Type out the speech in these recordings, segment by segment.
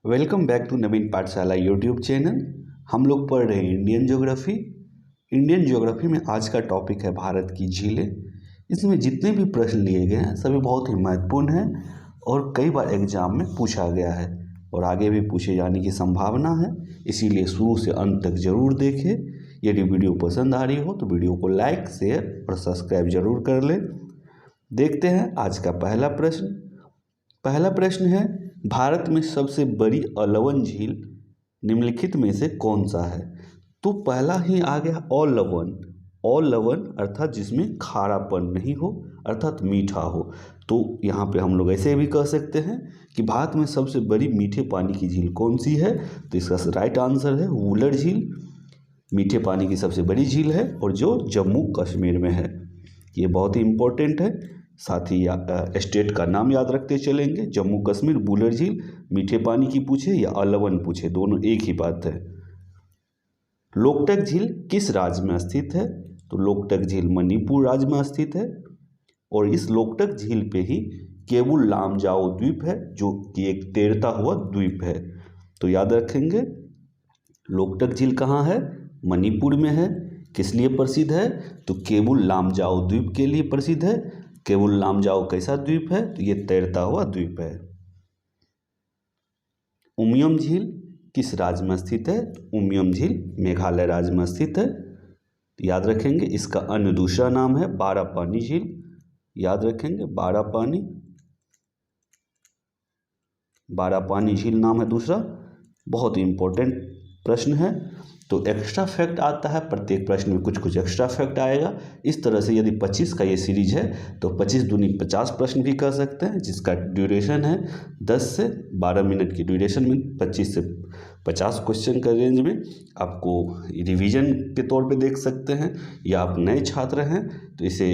Welcome back to नवीन पाठशाला YouTube channel. हम लोग पढ़ रहे हैं इंडियन ज्योग्राफी। इंडियन ज्योग्राफी में आज का टॉपिक है भारत की झीलें। इसमें जितने भी प्रश्न लिए गए हैं सभी बहुत ही महत्वपूर्ण हैं और कई बार एग्जाम में पूछा गया है और आगे भी पूछे जाने की संभावना है। इसीलिए शुरू से अंत तक जरूर देखें। यदि वीडियो पसंद आ रही हो तो वीडियो को लाइक, शेयर और सब्सक्राइब जरूर कर लें। देखते हैं आज का पहला प्रश्न। पहला प्रश्न है, भारत में सबसे बड़ी अलवन झील निम्नलिखित में से कौन सा है? तो पहला ही आ गया अलवन। अलवन अर्थात जिसमें खारापन नहीं हो, अर्थात मीठा हो। तो यहाँ पे हम लोग ऐसे भी कह सकते हैं कि भारत में सबसे बड़ी मीठे पानी की झील कौन सी है? तो इसका राइट आंसर है वुलर झील। मीठे पानी की सबसे बड़ी झील है और जो जम्मू कश्मीर में है। ये बहुत ही इम्पोर्टेंट है। साथ ही स्टेट का नाम याद रखते चलेंगे। जम्मू कश्मीर वुलर झील, मीठे पानी की पूछे या अलवन पूछे, दोनों एक ही बात है। लोकटक झील किस राज्य में स्थित है? तो लोकटक झील मणिपुर राज्य में स्थित है और इस लोकटक झील पे ही केबुल लामजाओ द्वीप है जो कि एक तैरता हुआ द्वीप है। तो याद रखेंगे लोकटक झील कहाँ है? मणिपुर में है। किस लिए प्रसिद्ध है? तो केबुल लामजाओ द्वीप के लिए प्रसिद्ध है। केबुल लामजाओ कैसा द्वीप है? तो ये तैरता हुआ द्वीप है। उमियम झील किस राज्य में स्थित है? उमियम झील मेघालय राज्य में स्थित है। याद रखेंगे इसका अन्य दूसरा नाम है बारापानी झील। याद रखेंगे बारापानी झील नाम है दूसरा। बहुत ही इंपॉर्टेंट प्रश्न है। तो एक्स्ट्रा फैक्ट आता है, प्रत्येक प्रश्न में कुछ कुछ एक्स्ट्रा फैक्ट आएगा। इस तरह से यदि 25 का ये सीरीज है तो 25 दूनी 50 प्रश्न भी कर सकते हैं, जिसका ड्यूरेशन है 10 से 12 मिनट की ड्यूरेशन में 25 से 50 क्वेश्चन का रेंज में आपको रिवीजन के तौर पे देख सकते हैं, या आप नए छात्र हैं तो इसे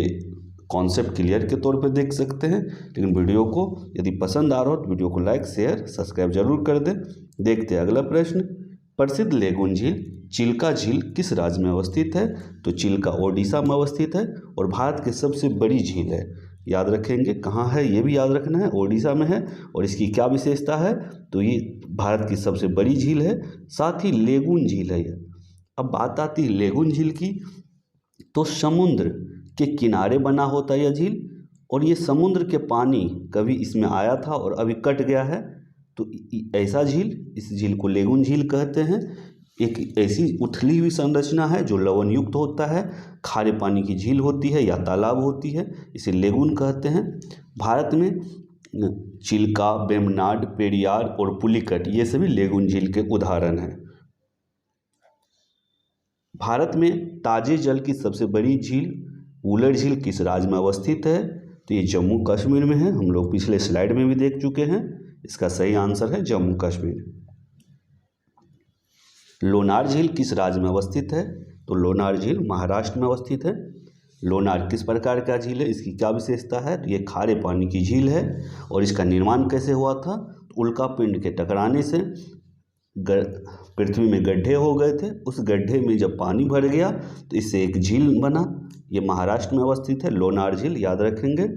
कॉन्सेप्ट क्लियर के तौर पे देख सकते हैं। लेकिन वीडियो को यदि पसंद आ रहा हो तो वीडियो को लाइक, शेयर, सब्सक्राइब जरूर कर दें। देखते हैं अगला प्रश्न। प्रसिद्ध लेगुन झील चिल्का झील किस राज्य में अवस्थित है? तो चिल्का ओडिशा में अवस्थित है और भारत की सबसे बड़ी झील है। याद रखेंगे कहाँ है, ये भी याद रखना है, ओडिशा में है। और इसकी क्या विशेषता है? तो ये भारत की सबसे बड़ी झील है, साथ ही लेगुन झील है। अब बात आती है लेगुन झील की, तो समुद्र के किनारे बना होता है यह झील और ये समुद्र के पानी कभी इसमें आया था और अभी कट गया है। तो ऐसा झील, इस झील को लेगुन झील कहते हैं। एक ऐसी उथली हुई संरचना है जो लवण युक्त होता है, खारे पानी की झील होती है या तालाब होती है, इसे लेगुन कहते हैं। भारत में चिल्का, वेम्बनाड, पेरियार और पुलिकट ये सभी लेगुन झील के उदाहरण हैं। भारत में ताजे जल की सबसे बड़ी झील वुलर झील किस राज्य में अवस्थित है? तो ये जम्मू कश्मीर में है। हम लोग पिछले स्लाइड में भी देख चुके हैं। इसका सही आंसर है जम्मू कश्मीर। लोनार झील किस राज्य में अवस्थित है? तो लोनार झील महाराष्ट्र में अवस्थित है। लोनार किस प्रकार का झील है? इसकी क्या विशेषता है? तो ये खारे पानी की झील है और इसका निर्माण कैसे हुआ था? तो उल्का पिंड के टकराने से पृथ्वी में गड्ढे हो गए थे। उस गड्ढे में जब पानी भर गया तो इससे एक झील बना। ये महाराष्ट्र में अवस्थित है लोनार झील, याद रखेंगे।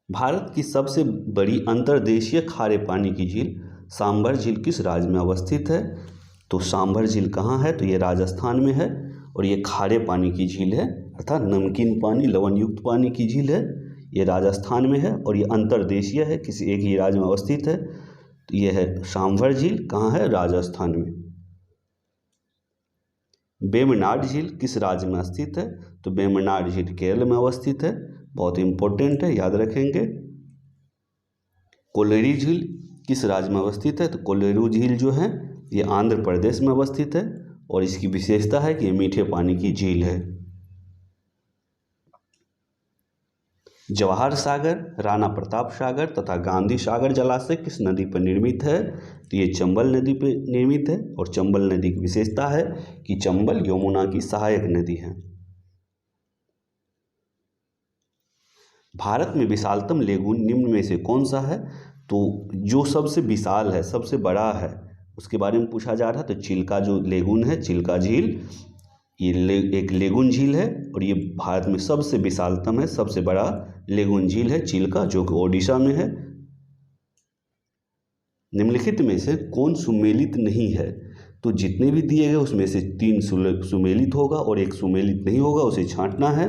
भारत की सबसे बड़ी अंतर्देशीय खारे पानी की झील सांभर झील किस राज्य में अवस्थित है? तो सांभर झील कहाँ है? तो ये राजस्थान में है और ये खारे पानी की झील है, अर्थात नमकीन पानी, लवण युक्त पानी की झील है। ये राजस्थान में है और ये अंतर्देशीय है, किसी एक ही राज्य में अवस्थित है। तो ये है सांभर झील, कहाँ है? राजस्थान में। वेम्बनाड झील किस राज्य में स्थित है? तो वेम्बनाड झील केरल में अवस्थित है। बहुत इंपॉर्टेंट है, याद रखेंगे। कोलेरी झील किस राज्य में अवस्थित है? तो कोलेरू झील जो है ये आंध्र प्रदेश में अवस्थित है और इसकी विशेषता है कि ये मीठे पानी की झील है। जवाहर सागर, राणा प्रताप सागर तथा गांधी सागर जलाशय किस नदी पर निर्मित है? तो ये चंबल नदी पर निर्मित है और चंबल नदी की विशेषता है कि चंबल यमुना की सहायक नदी है। भारत में विशालतम लेगुन निम्न में से कौन सा है? तो जो सबसे विशाल है, सबसे बड़ा है, उसके बारे में पूछा जा रहा है। तो चिल्का जो लेगुन है, चिल्का झील, ये एक लेगुन झील है और ये भारत में सबसे विशालतम है, सबसे बड़ा लेगुन झील है चिल्का, जो कि ओडिशा में है। निम्नलिखित में से कौन सुमेलित नहीं है? तो जितने भी दिए गए उसमें से 3 सुमेलित होगा और 1 सुमेलित नहीं होगा, उसे छांटना है।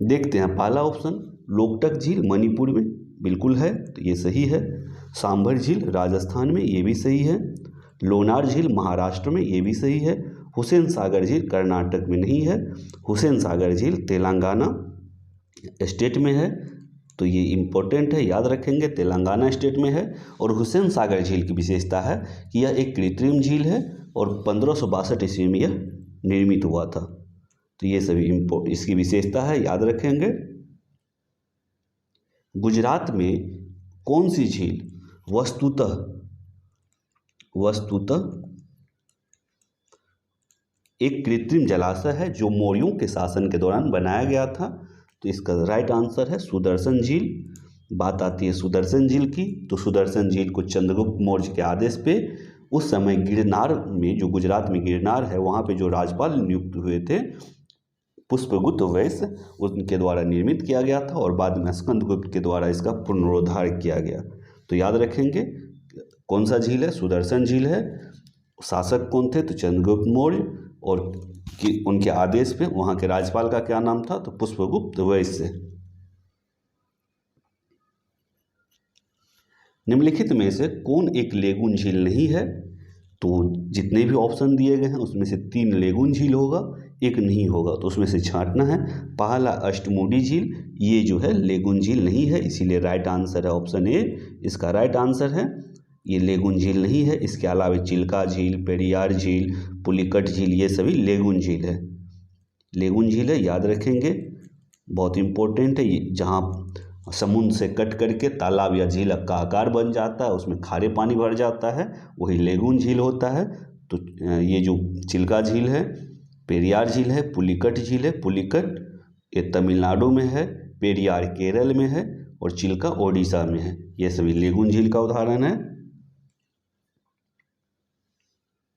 देखते हैं पहला ऑप्शन, लोकटक झील मणिपुर में बिल्कुल है, तो ये सही है। सांभर झील राजस्थान में, ये भी सही है। लोनार झील महाराष्ट्र में, ये भी सही है। हुसैन सागर झील कर्नाटक में नहीं है। हुसैन सागर झील तेलंगाना स्टेट में है, तो ये इम्पोर्टेंट है, याद रखेंगे, तेलंगाना स्टेट में है। और हुसैन सागर झील की विशेषता है कि यह एक कृत्रिम झील है और 1562 ईस्वी में यह निर्मित हुआ था। तो ये सभी इसकी विशेषता है, याद रखेंगे। गुजरात में कौन सी झील वस्तुतः एक कृत्रिम जलाशय है जो मौर्यों के शासन के दौरान बनाया गया था? तो इसका राइट आंसर है सुदर्शन झील। बात आती है सुदर्शन झील की, तो सुदर्शन झील को चंद्रगुप्त मौर्य के आदेश पे उस समय गिरनार में, जो गुजरात में गिरनार है, वहाँ पे जो राजपाल नियुक्त हुए थे पुष्पगुप्त वैश्य, उनके द्वारा निर्मित किया गया था और बाद में स्कंदगुप्त के द्वारा इसका पुनरुद्धार किया गया। तो याद रखेंगे कौन सा झील है, सुदर्शन झील है। शासक कौन थे? तो चंद्रगुप्त मौर्य, और उनके आदेश पे वहाँ के राज्यपाल का क्या नाम था? तो पुष्पगुप्त वैश्य। निम्नलिखित में से कौन एक लेगून झील नहीं है? तो जितने भी ऑप्शन दिए गए हैं उसमें से 3 लेगून झील होगा, 1 नहीं होगा, तो उसमें से छांटना है। पहला अष्टमुडी झील, ये जो है लेगून झील नहीं है, इसीलिए राइट आंसर है ऑप्शन ए, इसका राइट आंसर है। ये लेगून झील नहीं है। इसके अलावा चिल्का झील, पेरियार झील, पुलिकट झील, ये सभी लेगून झील है। लेगून झील है, याद रखेंगे, बहुत इंपॉर्टेंट है। ये जहाँ समुद्र से कट करके तालाब या झील का आकार बन जाता है, उसमें खारे पानी भर जाता है, वही लेगून झील होता है। तो ये जो चिल्का झील है, पेरियार झील है, पुलिकट झील है। पुलिकट ये तमिलनाडु में है, पेरियार केरल में है और चिल्का ओडिशा में है। ये सभी लेगून झील का उदाहरण है।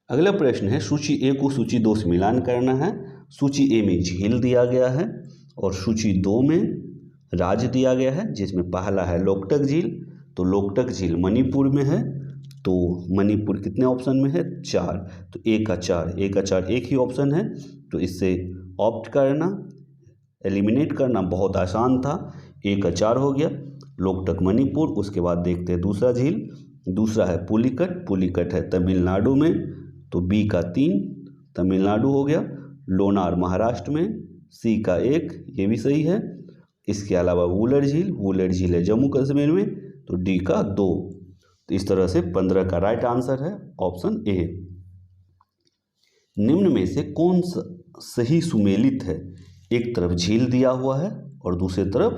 अगला प्रश्न है, सूची ए को सूची 2 से मिलान करना है। सूची ए में झील दिया गया है और सूची 2 में राज्य दिया गया है, जिसमें पहला है लोकटक झील। तो लोकटक झील मणिपुर में है, तो मणिपुर कितने ऑप्शन में है? 4, तो ए का 4 एक ही ऑप्शन है, तो इससे ऑप्ट करना, एलिमिनेट करना बहुत आसान था। ए का 4 हो गया, लोकटक मणिपुर। उसके बाद देखते हैं दूसरा झील, दूसरा है पुलिकट है तमिलनाडु में, तो बी का 3 तमिलनाडु हो गया। लोनार महाराष्ट्र में, सी का 1, ये भी सही है। इसके अलावा वुलर झील है जम्मू कश्मीर में, तो डी का 2। तो इस तरह से 15 का राइट आंसर है ऑप्शन ए। निम्न में से कौन सा सही सुमेलित है? एक तरफ झील दिया हुआ है और दूसरी तरफ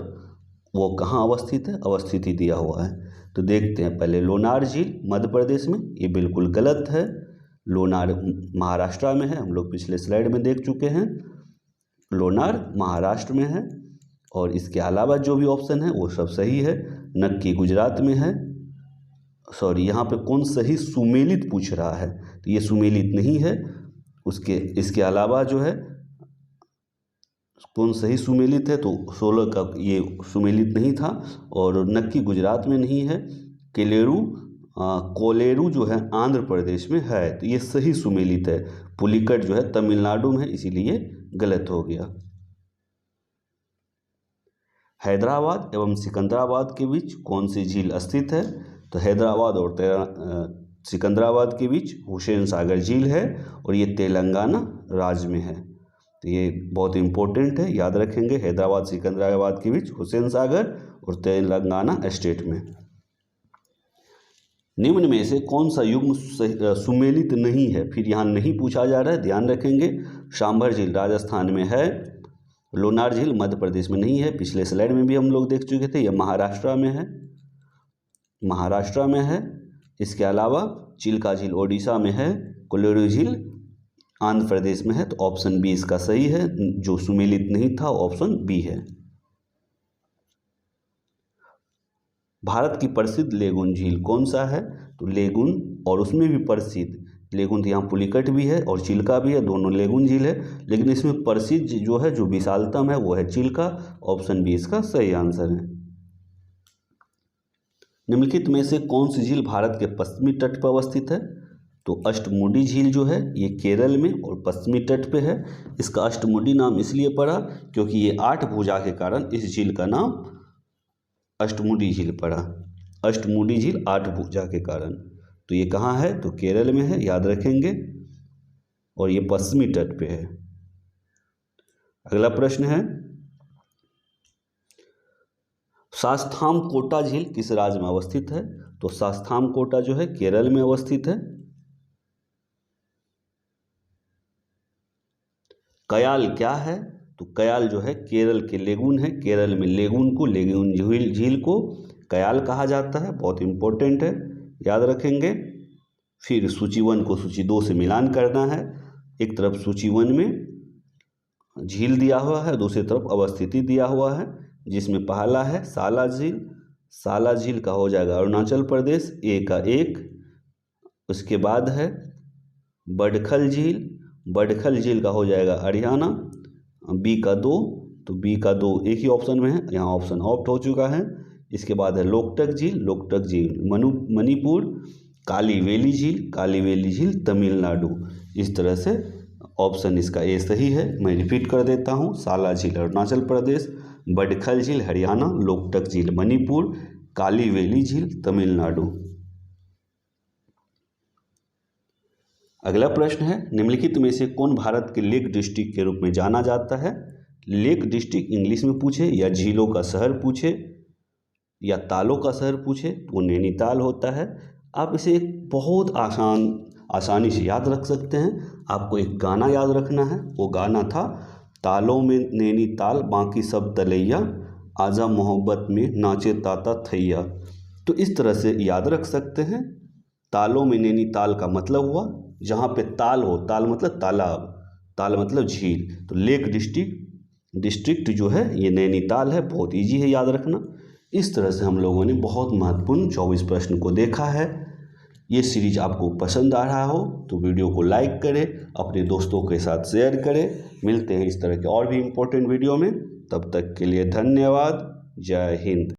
वो कहाँ अवस्थित है, अवस्थिति दिया हुआ है। तो देखते हैं पहले लोनार झील मध्य प्रदेश में, ये बिल्कुल गलत है। लोनार महाराष्ट्र में है, हम लोग पिछले स्लाइड में देख चुके हैं। लोनार महाराष्ट्र में है और इसके अलावा जो भी ऑप्शन है वो सब सही है। नक्की गुजरात में है। सॉरी, यहाँ पे कौन सही सुमेलित पूछ रहा है, तो ये सुमेलित नहीं है। इसके अलावा जो है कौन सही सुमेलित है, तो 16 का ये सुमेलित नहीं था। और नक्की गुजरात में नहीं है। कोलेरू जो है आंध्र प्रदेश में है, तो ये सही सुमेलित है। पुलिकट जो है तमिलनाडु में है, इसीलिए गलत हो गया। हैदराबाद एवं सिकंदराबाद के बीच कौन सी झील स्थित है? तो हैदराबाद और सिकंदराबाद के बीच हुसैन सागर झील है और ये तेलंगाना राज्य में है। तो ये बहुत इंपॉर्टेंट है, याद रखेंगे। हैदराबाद सिकंदराबाद के बीच हुसैन सागर और तेलंगाना स्टेट में। निम्न में से कौन सा युग्म सुमेलित नहीं है? फिर यहाँ नहीं पूछा जा रहा है, ध्यान रखेंगे। सांभर झील राजस्थान में है, लोनार झील मध्य प्रदेश में नहीं है, पिछले स्लाइड में भी हम लोग देख चुके थे। यह महाराष्ट्र में है। इसके अलावा चिल्का झील ओडिशा में है, कोलेरू झील आंध्र प्रदेश में है। तो ऑप्शन बी इसका सही है, जो सुमेलित नहीं था ऑप्शन बी है। भारत की प्रसिद्ध लेगून झील कौन सा है? तो लेगून, और उसमें भी प्रसिद्ध लेगून, तो यहाँ पुलिकट भी है और चिल्का भी है, दोनों लेगून झील है। लेकिन इसमें प्रसिद्ध जो है, जो विशालतम है, वो है चिल्का। ऑप्शन बी इसका सही आंसर है। निम्नलिखित में से कौन सी झील भारत के पश्चिमी तट पर अवस्थित है? तो अष्टमुडी झील जो है ये केरल में और पश्चिमी तट पे है। इसका अष्टमुडी नाम इसलिए पड़ा क्योंकि ये 8 भुजा के कारण इस झील का नाम अष्टमुडी झील पड़ा। अष्टमुडी झील 8 भुजा के कारण। तो ये कहाँ है? तो केरल में है, याद रखेंगे, और ये पश्चिमी तट पे है। अगला प्रश्न है, शास्तामकोटा झील किस राज्य में अवस्थित है? तो शास्तामकोटा जो है केरल में अवस्थित है। कयाल क्या है? तो कयाल जो है केरल के लेगून है। केरल में लेगून को, लेगून झील को कयाल कहा जाता है। बहुत इंपॉर्टेंट है, याद रखेंगे। फिर सूची 1 को सूची 2 से मिलान करना है। एक तरफ सूची 1 में झील दिया हुआ है, दूसरी तरफ अवस्थिति दिया हुआ है, जिसमें पहला है साला झील। साला झील का हो जाएगा अरुणाचल प्रदेश, ए का 1। उसके बाद है बडखल झील। बडखल झील का हो जाएगा हरियाणा, बी का 2। तो बी का 2 एक ही ऑप्शन में है, यहाँ ऑप्शन ऑप्ट हो चुका है। इसके बाद है लोकटक झील। लोकटक झील मणिपुर। कालीवेली झील। कालीवेली झील तमिलनाडु। इस तरह से ऑप्शन इसका ए सही है। मैं रिपीट कर देता हूँ, साला झील अरुणाचल प्रदेश, बडखल झील हरियाणा, लोकटक झील मणिपुर, कालीवेली झील तमिलनाडु। अगला प्रश्न है, निम्नलिखित में से कौन भारत के लेक डिस्ट्रिक्ट के रूप में जाना जाता है? लेक डिस्ट्रिक्ट इंग्लिश में पूछे या झीलों का शहर पूछे या तालों का शहर पूछे तो वो नैनीताल होता है। आप इसे एक बहुत आसानी से याद रख सकते हैं। आपको एक गाना याद रखना है, वो गाना था तालों में नैनीताल बाकी सब तलैया, आजा मोहब्बत में नाचे ताता थैया। तो इस तरह से याद रख सकते हैं। तालों में नैनीताल का मतलब हुआ जहाँ पे ताल हो, ताल मतलब तालाब, ताल मतलब झील। तो लेक डिस्ट्रिक्ट जो है ये नैनीताल है। बहुत इजी है याद रखना। इस तरह से हम लोगों ने बहुत महत्वपूर्ण 24 प्रश्न को देखा है। ये सीरीज आपको पसंद आ रहा हो तो वीडियो को लाइक करें, अपने दोस्तों के साथ शेयर करें। मिलते हैं इस तरह के और भी इम्पोर्टेंट वीडियो में। तब तक के लिए धन्यवाद। जय हिंद।